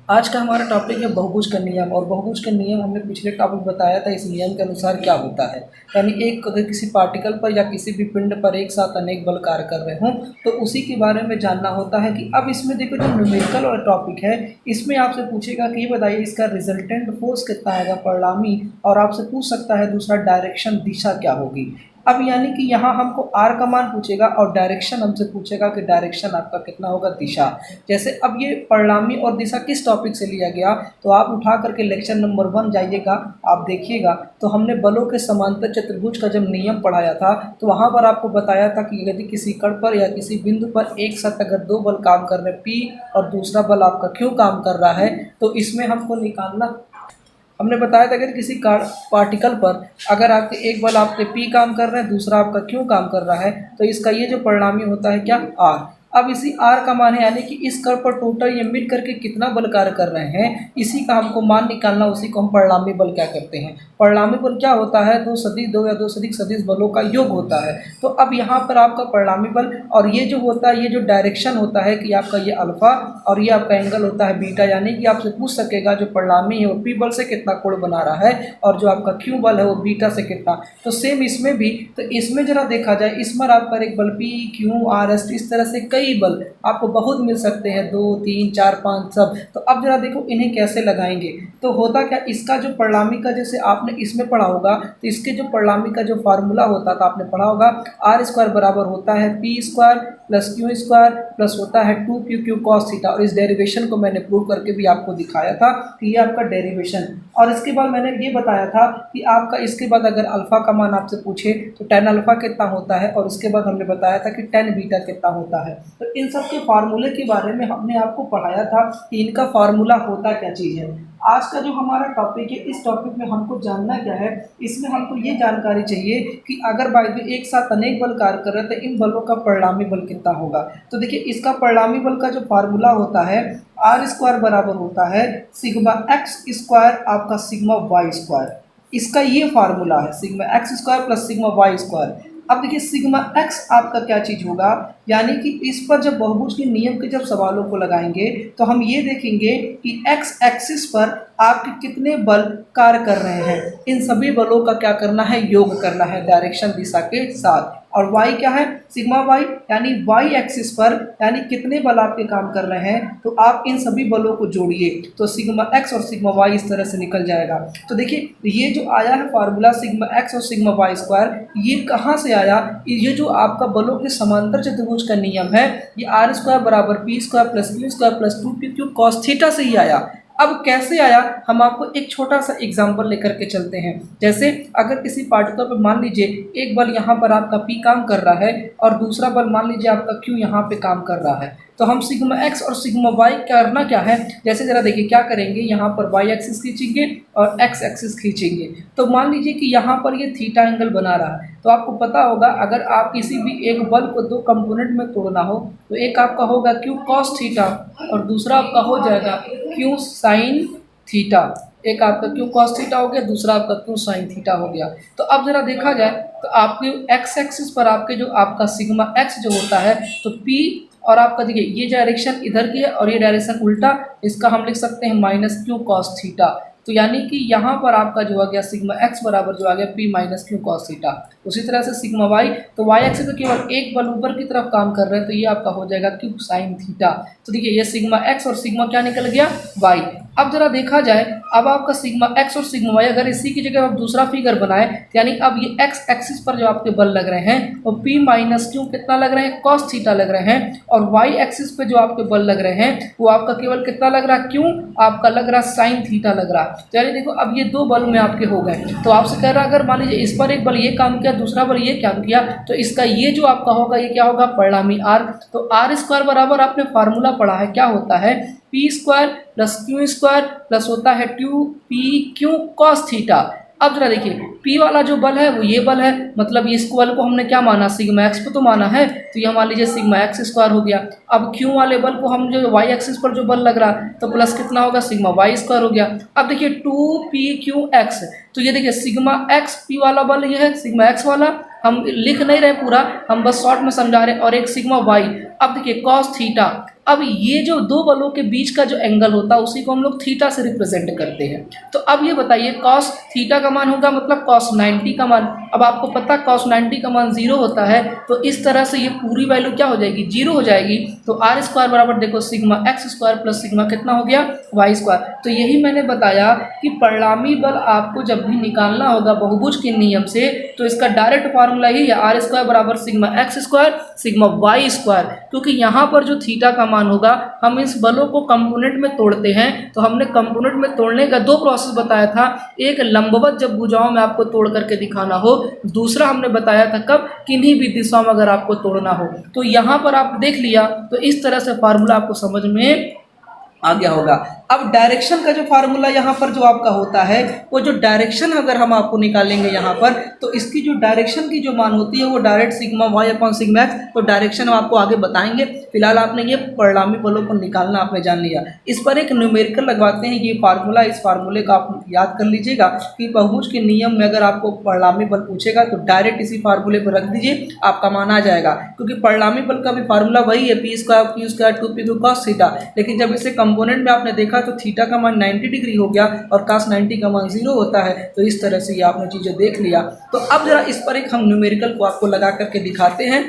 आज का हमारा टॉपिक है बहुभुज का नियम। और बहुभुज का नियम हमने पिछले टॉपिक बताया था। इस नियम के अनुसार क्या होता है, यानी एक अगर किसी पार्टिकल पर या किसी भी पिंड पर एक साथ अनेक बल कार्य कर रहे हों तो उसी के बारे में जानना होता है। कि अब इसमें देखो जो न्यूमेरिकल वाला टॉपिक है इसमें आपसे पूछेगा कि ये बताइए इसका रिजल्टेंट फोर्स कितना आएगा परिणामी, और आपसे पूछ सकता है दूसरा डायरेक्शन दिशा क्या होगी। अब यानी कि यहाँ हमको आर का मान पूछेगा और डायरेक्शन हमसे पूछेगा कि डायरेक्शन आपका कितना होगा, दिशा। जैसे अब ये परिणामी और दिशा किस टॉपिक से लिया गया, तो आप उठा करके लेक्चर नंबर 1 जाइएगा, आप देखिएगा तो हमने बलों के समांतर चतुर्भुज का जब नियम पढ़ाया था तो वहाँ पर आपको बताया था कि यदि किसी कण पर या किसी बिंदु पर एक साथ अगर दो बल काम कर रहे हैं पी और दूसरा बल आपका क्यों काम कर रहा है, तो इसमें हमको निकालना। हमने बताया था अगर किसी पार्टिकल पर अगर आपके एक बल आपके पी काम कर रहे हैं दूसरा आपका क्यों काम कर रहा है, तो इसका ये जो परिणामी होता है क्या, आर। अब इसी आर का मान है यानी कि इस कण पर टोटल ये मिल करके कितना बल कार्य कर रहे हैं, इसी का हमको मान निकालना। उसी को हम परिणामी बल क्या करते हैं। परिणामी बल क्या होता है, दो या दो से अधिक सदिश बलों का योग होता है। तो अब यहाँ पर आपका परिणामी बल और ये जो होता है, ये जो डायरेक्शन होता है कि आपका ये अल्फा और ये आपका एंगल होता है बीटा, यानी कि आपसे पूछ सकेगा जो परिणामी है वो पी बल से कितना कोण बना रहा है और जो आपका क्यू बल है वो बीटा से कितना। तो सेम इसमें भी, तो इसमें जरा देखा जाए इस पर आपका एक बल पी क्यू आर एस, इस तरह से कई बल आपको बहुत मिल सकते हैं, 2 3 4 5 सब। तो अब जरा देखो इन्हें कैसे लगाएंगे। तो होता क्या, इसका जो परिणामी का जैसे आपने इसमें पढ़ा होगा तो इसके जो परिणामी का जो फार्मूला होता था आपने पढ़ा होगा, आर स्क्वायर बराबर होता है P square plus Q square plus होता है 2 cos थीटा। और इस डेरिवेशन को मैंने प्रूव करके भी आपको दिखाया था कि ये आपका डेरिवेशन। और इसके बाद मैंने ये बताया था कि आपका इसके बाद अगर अल्फा का मान आपसे पूछे तो tan अल्फा कितना होता है, और उसके बाद हमने बताया था कि tan बीटा कितना होता है। तो इन सब के फार्मूले के बारे में हमने आपको पढ़ाया था कि इनका फार्मूला होता क्या चीज़ है। आज का जो हमारा टॉपिक है, इस टॉपिक में हमको जानना क्या है, इसमें हमको ये जानकारी चाहिए कि अगर बाई द एक साथ अनेक बल कार्य कर रहे हैं तो इन बलों का परिणामी बल कितना होगा। तो देखिए इसका परिणामी बल का जो फार्मूला होता है, आर स्क्वायर बराबर होता है सिग्मा एक्स स्क्वायर आपका सिग्मा वाई स्क्वायर। इसका ये फार्मूला है sigma X square plus sigma Y square. अब देखिए सिग्मा एक्स आपका क्या चीज़ होगा, यानी कि इस पर जब बहुभुज के नियम के जब सवालों को लगाएंगे तो हम ये देखेंगे कि एक्स एक्सिस पर आपके कितने बल कार्य कर रहे हैं, इन सभी बलों का क्या करना है, योग करना है डायरेक्शन दिशा के साथ। और y क्या है, सिग्मा y, यानी y एक्सिस पर यानी कितने बल आपके काम कर रहे हैं, तो आप इन सभी बलों को जोड़िए तो सिग्मा x और सिग्मा y इस तरह से निकल जाएगा। तो देखिए ये जो आया है फार्मूला सिग्मा x और सिग्मा y स्क्वायर, ये कहाँ से आया, ये जो आपका बलों के समांतर चतुर्भुज का नियम है, ये आर स्क्वायर बराबर P square plus Q square plus 2 cos theta से ही आया। अब कैसे आया, हम आपको एक छोटा सा एग्जांपल लेकर के चलते हैं। जैसे अगर किसी पार्टिकल पर मान लीजिए एक बल यहाँ पर आपका P काम कर रहा है और दूसरा बल मान लीजिए आपका Q यहाँ पे काम कर रहा है, तो हम सिग्मा x और सिग्मा y करना क्या है, जैसे जरा देखिए क्या करेंगे, यहाँ पर y एक्सिस खींचेंगे और x एक्सिस खींचेंगे। तो मान लीजिए कि यहाँ पर ये थीटा एंगल बना रहा है, तो आपको पता होगा अगर आप किसी भी एक बल को दो कंपोनेंट में तोड़ना हो तो एक आपका होगा Q cos थीटा और दूसरा आपका हो जाएगा Q sin थीटा। एक आपका Q cos थीटा हो गया, दूसरा आपका Q sin थीटा हो गया। तो अब जरा देखा जाए तो आपके x एक्सिस पर आपके जो आपका सिग्मा x जो होता है, तो P और आपका देखिए ये डायरेक्शन इधर की है और ये डायरेक्शन उल्टा, इसका हम लिख सकते हैं माइनस Q cos थीटा। तो यानी कि यहाँ पर आपका जो आ गया सिग्मा x बराबर जो आ गया P minus Q cos theta. उसी तरह से सिग्मा y, तो y एक्सिस तो केवल एक बल ऊपर की तरफ काम कर रहे हैं, तो ये आपका हो जाएगा Q sin थीटा। तो देखिए ये सिग्मा x और सिग्मा क्या निकल गया, y। अब जरा देखा जाए, अब आपका सिग्मा x और सिग्मा y अगर इसी की जगह आप दूसरा फिगर बनाए, यानी अब ये x एक्सिस पर जो आपके बल लग रहे हैं वो P माइनस Q कितना लग रहे हैं, cos थीटा लग रहे हैं, और y एक्सिस पे जो आपके बल लग रहे हैं वो आपका केवल कितना लग रहा है, क्यों आपका लग रहा है sin थीटा लग रहा है। तो यानी देखो अब ये दो बल में आपके हो गए। तो आपसे कह रहा है अगर मान लीजिए इस पर एक बल ये काम किया दूसरा बल ये काम किया, तो इसका ये जो आपका होगा ये क्या होगा, परिणामी r। तो आर स्क्वायर बराबर आपने फार्मूला पढ़ा है, क्या होता है, P square plus Q square plus होता है 2p cos थीटा। अब जरा देखिए P वाला जो बल है वो ये बल है, मतलब ये इस बल को हमने क्या माना, सिग्मा x पे तो माना है, तो ये मान लीजिए सिग्मा x स्क्वायर हो गया। अब Q वाले बल को हम जो y एक्सिस पर जो बल लग रहा तो प्लस कितना होगा, सिग्मा y स्क्वायर हो गया। अब देखिए 2pqx, तो ये देखिए सिग्मा x P वाला बल ये है, सिग्मा x वाला हम लिख नहीं रहे पूरा, हम बस शॉर्ट में समझा रहे हैं, और एक सिग्मा y। अब देखिए cos थीटा, अब ये जो दो बलों के बीच का जो एंगल होता है उसी को हम लोग थीटा से रिप्रेजेंट करते हैं। तो अब ये बताइए कॉस थीटा का मान होगा मतलब कॉस 90 का मान। अब आपको पता कॉस 90 का मान 0 होता है, तो इस तरह से ये पूरी वैल्यू क्या हो जाएगी, 0 हो जाएगी। तो आर स्क्वायर बराबर देखो sigma X square plus sigma कितना हो गया, वाई स्क्वायर। तो यही मैंने बताया कि परिणामी बल आपको जब भी निकालना होगा बहुभुज के नियम से, तो इसका डायरेक्ट फार्मूला ही है आर स्क्वायर बराबर sigma X square sigma Y square. क्योंकि यहाँ पर जो थीटा का मान होगा, हम इस बलों को कंपोनेंट में तोड़ते हैं, तो हमने कंपोनेंट में तोड़ने का दो प्रोसेस बताया था। एक लंबवत जब भुजाओं में आपको तोड़ करके दिखाना हो, दूसरा हमने बताया था कब, किन्हीं भी दिशाओं में अगर आपको तोड़ना हो। तो यहाँ पर आप देख लिया, तो इस तरह से फार्मूला आपको समझ में आ गया होगा। अब डायरेक्शन का जो फार्मूला यहाँ पर जो आपका होता है, वो जो डायरेक्शन अगर हम आपको निकालेंगे यहाँ पर, तो इसकी जो डायरेक्शन की जो मान होती है वो direct sigma Y upon sigma X. तो डायरेक्शन हम आपको आगे बताएंगे, फिलहाल आपने ये परिणामी बलों को निकालना आपने जान लिया। इस पर एक न्यूमेरिकल लगवाते हैं, ये फार्मूला, इस फार्मूले का आप याद कर लीजिएगा कि बहुभुज के नियम में अगर आपको परिणामी बल पूछेगा तो डायरेक्ट इसी फार्मूले पर रख दीजिए, आपका मान आ जाएगा। क्योंकि परिणामी बल का भी फार्मूला वही है, P square Q square 2p cos theta. लेकिन जब इसे कंपोनेंट में आपने देखा तो थीटा का मान 90 डिग्री हो गया और cos 90 का मान 0 होता है। तो इस तरह से ये आपने चीज़ें देख लिया। तो अब जरा इस पर एक हम न्यूमेरिकल को आपको लगा करके दिखाते हैं।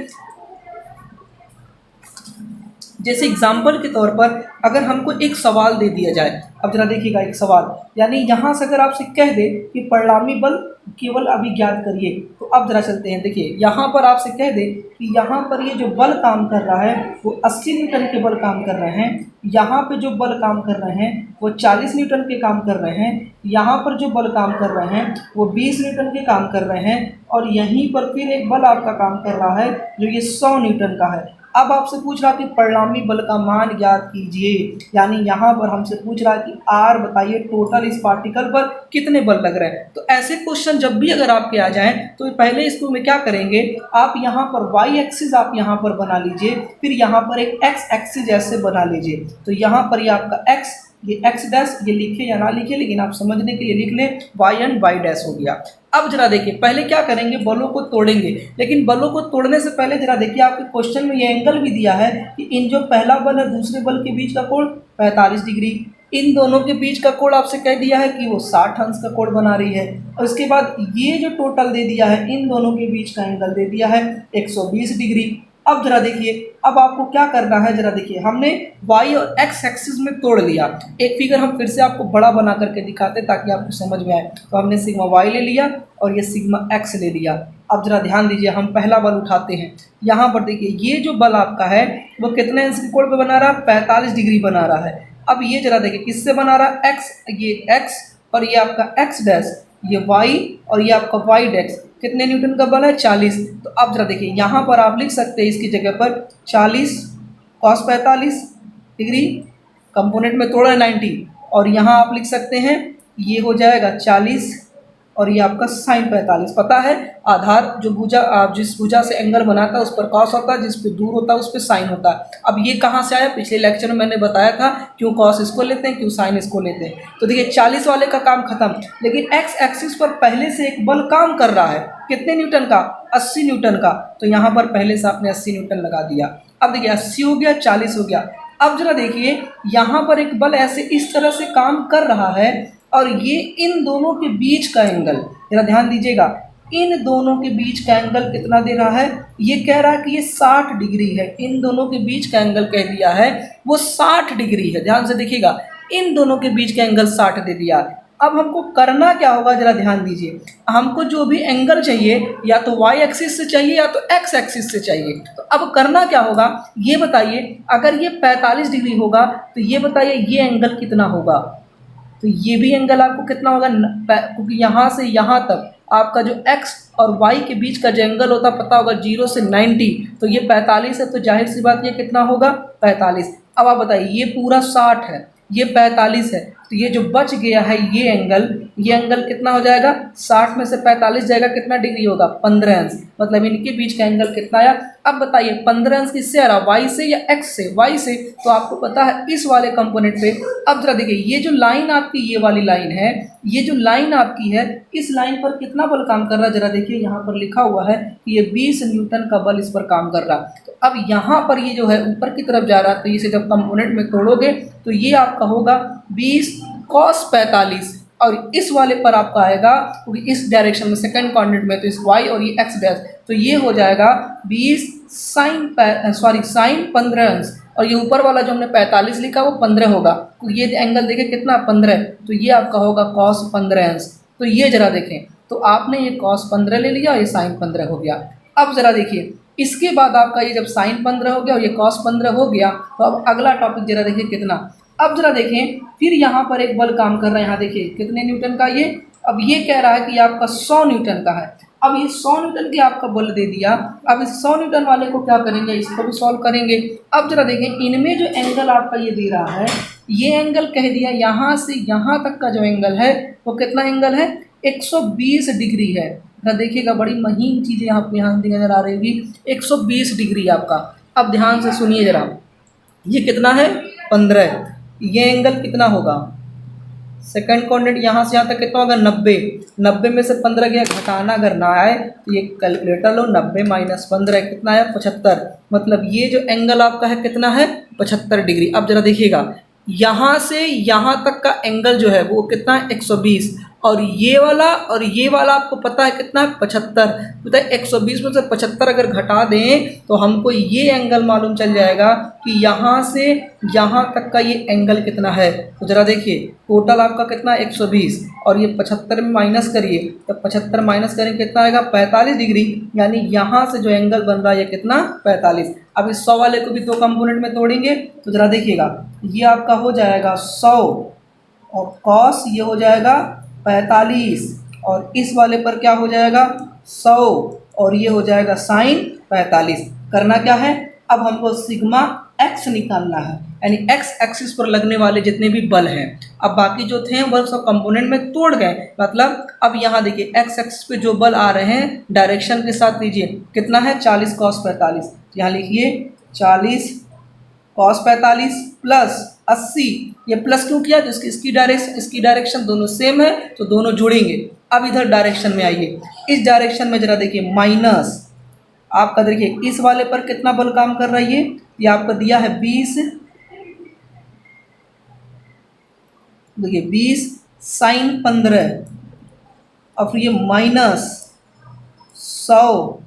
जैसे एग्जाम्पल के तौर पर अगर हमको एक सवाल दे दिया जाए, अब जरा देखिएगा एक सवाल, यानी यहाँ से अगर आपसे कह दे कि परिणामी बल केवल अभिज्ञात करिए, तो अब जरा चलते हैं। देखिए यहाँ पर आपसे कह दे कि यहाँ पर ये जो बल काम कर रहा है वो 80 न्यूटन के बल काम कर रहे हैं, यहाँ पे जो बल काम कर रहे हैं वो 40 न्यूटन के काम कर रहे हैं, यहाँ पर जो बल काम कर रहे हैं वो 20 न्यूटन के काम कर रहे हैं, और यहीं पर फिर एक बल आपका काम कर रहा है जो ये 100 न्यूटन का है। अब आपसे पूछ रहा कि परिणामी बल का मान ज्ञात कीजिए, यानी यहाँ पर हमसे पूछ रहा कि आर बताइए टोटल इस पार्टिकल पर कितने बल लग रहे हैं। तो ऐसे क्वेश्चन जब भी अगर आपके आ जाएं तो पहले इसको में क्या करेंगे, आप यहाँ पर वाई एक्सिस आप यहाँ पर बना लीजिए, फिर यहाँ पर एक एक्स एक्सिस ऐसे बना लीजिए। तो यहाँ पर ये आपका एक्स, ये एक्स डैश, ये लिखे या ना लिखे लेकिन आप समझने के लिए लिख लें, वाई एंड वाई डैश हो गया। अब जरा देखिए पहले क्या करेंगे, बलों को तोड़ेंगे, लेकिन बलों को तोड़ने से पहले जरा देखिए आपके क्वेश्चन में ये एंगल भी दिया है कि इन जो पहला बल है दूसरे बल के बीच का कोण 45 डिग्री, इन दोनों के बीच का कोण आपसे कह दिया है कि वो 60 अंश का कोण बना रही है, और इसके बाद ये जो टोटल दे दिया है इन दोनों के बीच का एंगल दे दिया है 120 डिग्री। अब जरा देखिए, अब आपको क्या करना है, जरा देखिए हमने y और x एक्सिस में तोड़ लिया। एक फिगर हम फिर से आपको बड़ा बना करके दिखाते ताकि आपको समझ में आए। तो हमने सिग्मा y ले लिया और ये सिग्मा x ले लिया। अब जरा ध्यान दीजिए, हम पहला बल उठाते हैं। यहाँ पर देखिए ये जो बल आपका है वो कितने अंश के कोण पे बना रहा है, 45 डिग्री बना रहा है। अब ये जरा देखिए किससे बना रहा है, x, ये x और ये आपका x डैश, ये y और ये आपका y डैश, कितने न्यूटन का बल है, 40। तो अब जरा देखिए यहाँ पर आप लिख सकते हैं इसकी जगह पर 40 cos 45 डिग्री, कंपोनेंट में तोड़ा 90, और यहाँ आप लिख सकते हैं ये हो जाएगा 40 और ये आपका साइन 45। पता है आधार जो भुजा, आप जिस भुजा से एंगल बनाता है उस पर कॉस होता है, जिस पे दूर होता है उस पर साइन होता है। अब ये कहाँ से आया, पिछले लेक्चर में मैंने बताया था क्यों कॉस इसको लेते हैं, क्यों साइन इसको लेते हैं। तो देखिए 40 वाले का काम खत्म, लेकिन एक्स एक्सिस पर पहले से एक बल काम कर रहा है, कितने न्यूटन का, 80 न्यूटन का। तो यहाँ पर पहले से आपने 80 न्यूटन लगा दिया। अब देखिए 80 हो गया, 40 हो गया। अब जरा देखिए यहाँ पर एक बल ऐसे इस तरह से काम कर रहा है, और ये इन दोनों के बीच का एंगल, जरा ध्यान दीजिएगा, इन दोनों के बीच का एंगल कितना दे रहा है, ये कह रहा है कि ये 60 डिग्री है। इन दोनों के बीच का एंगल कह दिया है वो 60 डिग्री है। ध्यान से देखिएगा, इन दोनों के बीच का एंगल 60 दे दिया। अब हमको करना क्या होगा, जरा ध्यान दीजिए, हमको जो भी एंगल चाहिए या तो y एक्सिस से चाहिए या तो x एक्सिस से चाहिए। तो अब करना क्या होगा ये बताइए, अगर ये 45 डिग्री होगा तो ये बताइए ये एंगल कितना होगा। तो ये भी एंगल आपको कितना होगा, क्योंकि यहाँ से यहाँ तक आपका जो x और y के बीच का जो एंगल होता पता होगा 0 से 90, तो ये 45 है, तो जाहिर सी बात ये कितना होगा, 45। अब आप बताइए ये पूरा 60 है, ये 45 है, तो ये जो बच गया है ये एंगल कितना हो जाएगा, 60 में से 45 जाएगा, कितना डिग्री होगा, 15 अंश। मतलब इनके बीच का एंगल कितना आया। अब बताइए 15 अंश किससे आ रहा, वाई से या एक्स से, वाई से। तो आपको पता है इस वाले कंपोनेंट पे। अब जरा देखिए ये जो लाइन आपकी, ये वाली लाइन है, ये जो लाइन आपकी है, इस लाइन पर कितना बल काम कर रहा है, जरा देखिए यहाँ पर लिखा हुआ है कि ये 20 न्यूटन का बल इस पर काम कर रहा है। तो अब यहाँ पर ये जो है ऊपर की तरफ जा रहा है, तो इसे जब कंपोनेंट में तोड़ोगे तो ये आपका होगा 20 cos 45, और इस वाले पर आपका आएगा क्योंकि इस डायरेक्शन में सेकंड क्वाड्रेंट में, तो इस y और ये x डैश, तो ये हो जाएगा 20 साइन 15 अंश, और ये ऊपर वाला जो हमने 45 लिखा वो 15 होगा, तो ये एंगल देखें कितना 15, तो ये आपका होगा cos 15 अंश। तो ये जरा देखें, तो आपने ये cos 15 ले लिया, ये sin 15 हो गया। अब जरा देखिए इसके बाद आपका ये जब sin 15 हो गया और ये cos 15 हो गया, तो अब अगला टॉपिक जरा देखिए कितना। अब जरा देखें फिर यहाँ पर एक बल काम कर रहा है, यहाँ देखिए कितने न्यूटन का ये। अब ये कह रहा है कि आपका 100 न्यूटन का है। अब ये 100 न्यूटन की आपका बल दे दिया। अब इस 100 न्यूटन वाले को क्या करेंगे, इसको भी सॉल्व करेंगे। अब जरा देखें इनमें जो एंगल आपका ये दे रहा है, ये एंगल कह दिया यहाँ से यहाँ तक का जो एंगल है वो कितना एंगल है, 120 डिग्री है। जरा देखिएगा बड़ी महीन चीज़ें यहाँ पे यहाँ नजर आ रही होगी, 120 डिग्री आपका। अब ध्यान से सुनिए जरा, ये कितना है 15, ये एंगल कितना होगा, सेकंड क्वाड्रेंट यहाँ से यहाँ तक कितना होगा 90, 90 में से 15 गया, घटाना अगर ना आए तो ये कैलकुलेटर लो, 90 माइनस 15 कितना है 75। मतलब ये जो एंगल आपका है कितना है 75 डिग्री। अब जरा देखिएगा यहाँ से यहाँ तक का एंगल जो है वो कितना है 120, और ये वाला आपको पता है कितना है 75। पता है 120 में से 75 अगर घटा दें तो हमको ये एंगल मालूम चल जाएगा कि यहाँ से यहाँ तक का ये एंगल कितना है। तो जरा देखिए टोटल आपका कितना 120, और ये 75 में माइनस करिए, तो 75 माइनस करें कितना आएगा 45 डिग्री, यानी यहाँ से जो एंगल बन रहा है ये कितना 45। अब इस 100 वाले को भी 2 कंपोनेंट में तोड़ेंगे, तो जरा देखिएगा ये आपका हो जाएगा 100, और कॉस ये हो जाएगा 45, और इस वाले पर क्या हो जाएगा 100, और ये हो जाएगा साइन 45। करना क्या है, अब हमको सिग्मा एक्स निकालना है, यानी एक्स एक्सिस पर लगने वाले जितने भी बल हैं। अब बाकी जो थे वह सब कंपोनेंट में तोड़ गए। मतलब अब यहाँ देखिए एक्स एक्सिस पे जो बल आ रहे हैं डायरेक्शन के साथ लीजिए कितना है 40 cos 45, यहाँ लिखिए 40 cos 45 प्लस 80। ये प्लस क्यों किया, तो इसकी डायरेक्शन दोनों सेम है तो दोनों जुड़ेंगे। अब इधर डायरेक्शन में आइए, इस डायरेक्शन में जरा देखिए माइनस, आपका देखिए इस वाले पर कितना बल काम कर रही है, ये आपका दिया है 20, देखिए 20 साइन 15, और फिर ये माइनस 100,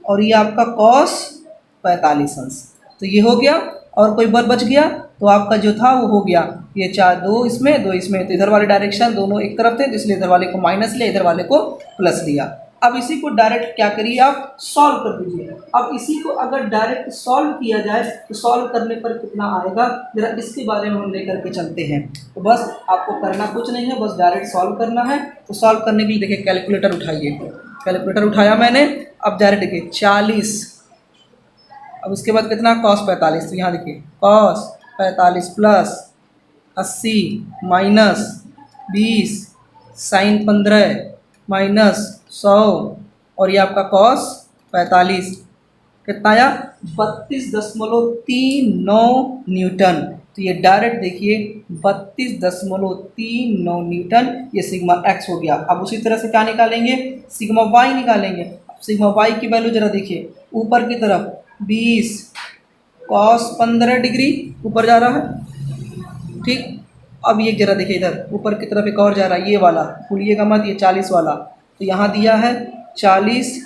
और ये आपका कॉस 45 अंश। तो ये हो गया, और कोई बल बच गया तो आपका जो था वो हो गया, ये 4 2 इसमें 2 इसमें, तो इधर वाले डायरेक्शन दोनों एक तरफ थे तो इसलिए इधर वाले को माइनस लिया, इधर वाले को प्लस लिया। अब इसी को डायरेक्ट क्या करिए आप सॉल्व कर दीजिए। अब इसी को अगर डायरेक्ट सॉल्व किया जाए तो सॉल्व करने पर कितना आएगा, जरा इसके बारे में हम लेकर के चलते हैं। तो बस आपको करना कुछ नहीं है, बस डायरेक्ट सॉल्व करना है। तो सॉल्व करने के लिए देखिए कैलकुलेटर उठाइए, कैलकुलेटर उठाया मैंने। अब डायरेक्ट देखिए 40, अब उसके बाद कितना cos 45, तो यहाँ देखिए cos 45 plus 80 minus 20 sine 15 minus 100, और ये आपका cos 45 कितना आया 32.39 न्यूटन। तो ये डायरेक्ट देखिए 32.39 न्यूटन ये सिग्मा एक्स हो गया। अब उसी तरह से क्या निकालेंगे, सिग्मा वाई निकालेंगे। सिग्मा वाई की वैल्यू जरा देखिए ऊपर की तरफ 20 cos 15 डिग्री ऊपर जा रहा है, ठीक। अब ये जरा देखिए इधर ऊपर की तरफ एक और जा रहा है, ये वाला भूलिएगा मत, ये 40 वाला। तो यहाँ दिया है 40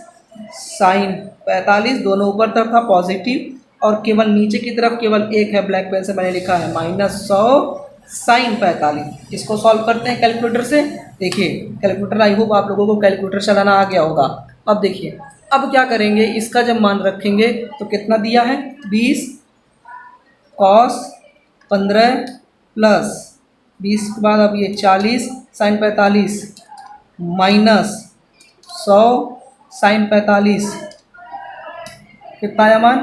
साइन 45, दोनों ऊपर तरफ था पॉजिटिव, और केवल नीचे की तरफ केवल एक है, ब्लैक पेन से मैंने लिखा है -100 साइन 45। इसको सॉल्व करते हैं कैलकुलेटर से। देखिए कैलकुलेटर, आई होप आप लोगों को कैलकुलेटर चलाना आ गया होगा। अब देखिए अब क्या करेंगे, इसका जब मान रखेंगे तो कितना दिया है 20 cos 15 प्लस 20 के बाद अब ये 40 साइन 45 माइनस 100 साइन 45, कितना आया मान,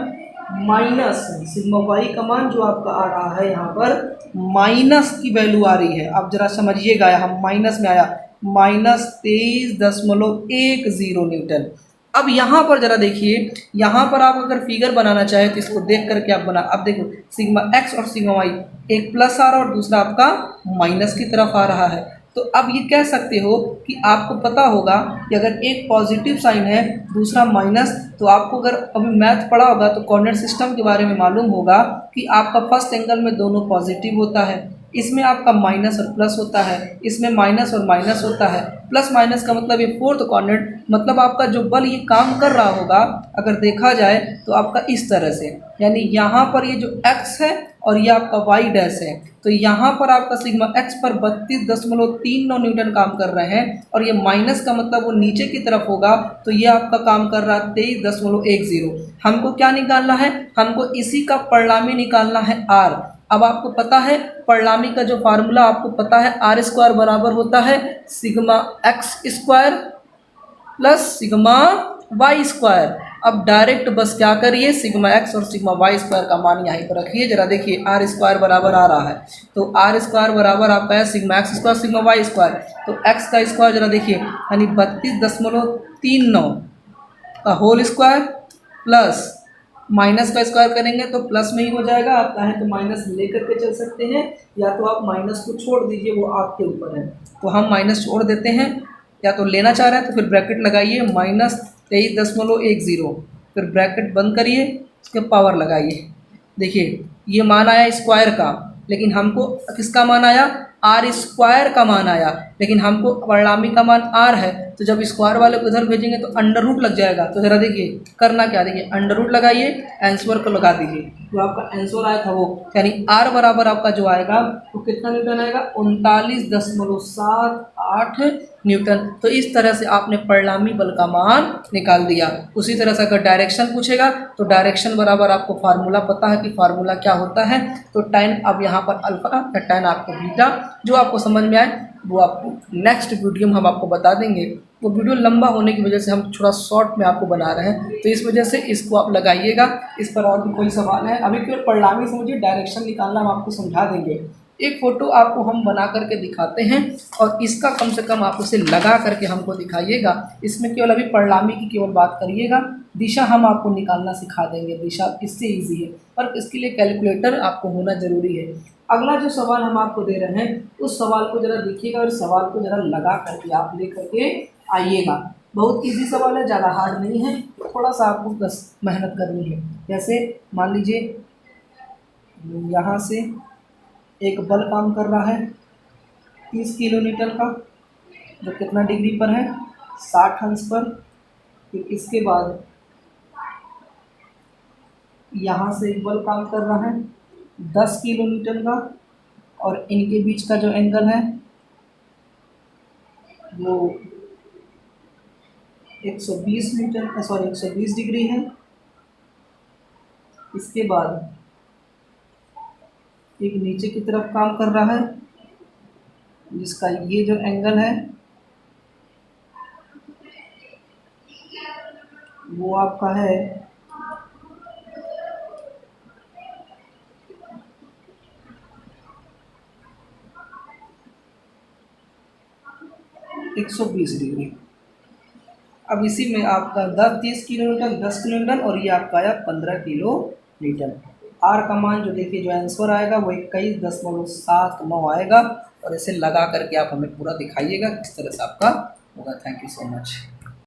माइनस सिग्मा वाई का मान जो आपका आ रहा है यहाँ पर माइनस की वैल्यू आ रही है। अब जरा समझिएगा, हम माइनस में आया -23.10 न्यूटन। अब यहाँ पर जरा देखिए, यहाँ पर आप अगर फिगर बनाना चाहे तो इसको देख करके आप बना। अब देखो सिग्मा एक्स और सिग्मा वाई, एक प्लस आ रहा है और दूसरा आपका माइनस की तरफ आ रहा है। तो अब ये कह सकते हो कि आपको पता होगा कि अगर एक पॉजिटिव साइन है दूसरा माइनस, तो आपको अगर कभी मैथ पढ़ा होगा तो कोऑर्डिनेट सिस्टम के बारे में मालूम होगा कि आपका फर्स्ट एंगल में दोनों पॉजिटिव होता है, इसमें आपका माइनस और प्लस होता है, इसमें माइनस और माइनस होता है। प्लस माइनस का मतलब ये फोर्थ कोऑर्डिनेट, मतलब आपका जो बल ये काम कर रहा होगा अगर देखा जाए तो आपका इस तरह से, यानी यहाँ पर ये जो x है और ये आपका y डैश है, तो यहाँ पर आपका सिग्मा x पर 32.39 न्यूटन काम कर रहे हैं और ये माइनस का मतलब वो नीचे की तरफ होगा, तो ये आपका काम कर रहा है 23.10। हमको क्या निकालना है, हमको इसी का परिणामी निकालना है r। अब आपको पता है परिणामी का जो फार्मूला आपको पता है, आर स्क्वायर बराबर होता है sigma X square plus sigma Y square. अब डायरेक्ट बस क्या करिए, सिग्मा एक्स और सिग्मा वाई स्क्वायर का मान यहीं पर रखिए। जरा देखिए आर स्क्वायर बराबर आ रहा है, तो आर स्क्वायर बराबर आपका है sigma X square sigma Y square, तो एक्स का स्क्वायर जरा देखिए यानी 32.39 का होल स्क्वायर प्लस माइनस का स्क्वायर करेंगे तो प्लस में ही हो जाएगा। आप चाहें तो माइनस लेकर के चल सकते हैं या तो आप माइनस को छोड़ दीजिए, वो आपके ऊपर है। तो हम माइनस छोड़ देते हैं, या तो लेना चाह रहे हैं तो फिर ब्रैकेट लगाइए -23.10, फिर ब्रैकेट बंद करिए, उसके पावर लगाइए। देखिए ये मान आया स्क्वायर का, लेकिन हमको किसका मान आया, आर स्क्वायर का मान आया, लेकिन हमको परिणामी का मान आर है। तो जब स्क्वायर वाले को इधर भेजेंगे तो अंडर रूट लग जाएगा। तो ज़रा देखिए करना क्या, देखिए अंडर रूट लगाइए, आंसर को लगा दीजिए, जो आपका आंसर आया था वो, यानी आर बराबर आपका जो आएगा वो कितना न्यूटन आएगा, 39.78 न्यूटन। तो इस तरह से आपने परिणामी बल का मान निकाल दिया। उसी तरह से अगर डायरेक्शन पूछेगा तो डायरेक्शन बराबर आपको फार्मूला पता है कि फार्मूला क्या होता है, तो tan अब यहाँ पर अल्फा या tan आपको बीटा, जो आपको समझ में आए वो आपको नेक्स्ट वीडियो में हम आपको बता देंगे। वो वीडियो लंबा होने की वजह से हम थोड़ा शॉर्ट में आपको बना रहे हैं, तो इस वजह से इसको आप लगाइएगा। इस पर और भी कोई सवाल है, अभी केवल परिणामी समझिए, डायरेक्शन निकालना हम आपको समझा देंगे। एक फ़ोटो आपको हम बना करके दिखाते हैं और इसका कम से कम आप उसे लगा करके हमको दिखाइएगा। इसमें केवल अभी परिणामी की केवल बात करिएगा, दिशा हम आपको निकालना सिखा देंगे, दिशा इससे ईजी है, पर इसके लिए कैलकुलेटर आपको होना ज़रूरी है। अगला जो सवाल हम आपको दे रहे हैं उस सवाल को ज़रा देखिएगा और सवाल को ज़रा लगा करके आप ले करके आइएगा। बहुत ईजी सवाल है, ज़्यादा हार्ड नहीं है, थोड़ा सा आपको बस मेहनत करनी है। जैसे मान लीजिए यहाँ से एक बल काम कर रहा है 30 किलो न्यूटन का, जो कितना डिग्री पर है, 60 अंश पर। फिर इसके बाद यहाँ से एक बल काम कर रहा है 10 किलो न्यूटन का, और इनके बीच का जो एंगल है वो 120 न्यूटन, सॉरी 120 डिग्री है। इसके बाद एक नीचे की तरफ काम कर रहा है जिसका ये जो एंगल है वो आपका है 120 डिग्री। अब इसी में आपका 30 किलो न्यूटन, 10 किलो न्यूटन, और ये आपका आया 15 किलो न्यूटन। आर का मान जो देखिए जो आंसर आएगा वो 21.79 आएगा, और इसे लगा करके आप हमें पूरा दिखाइएगा किस तरह से आपका होगा। Thank you so much.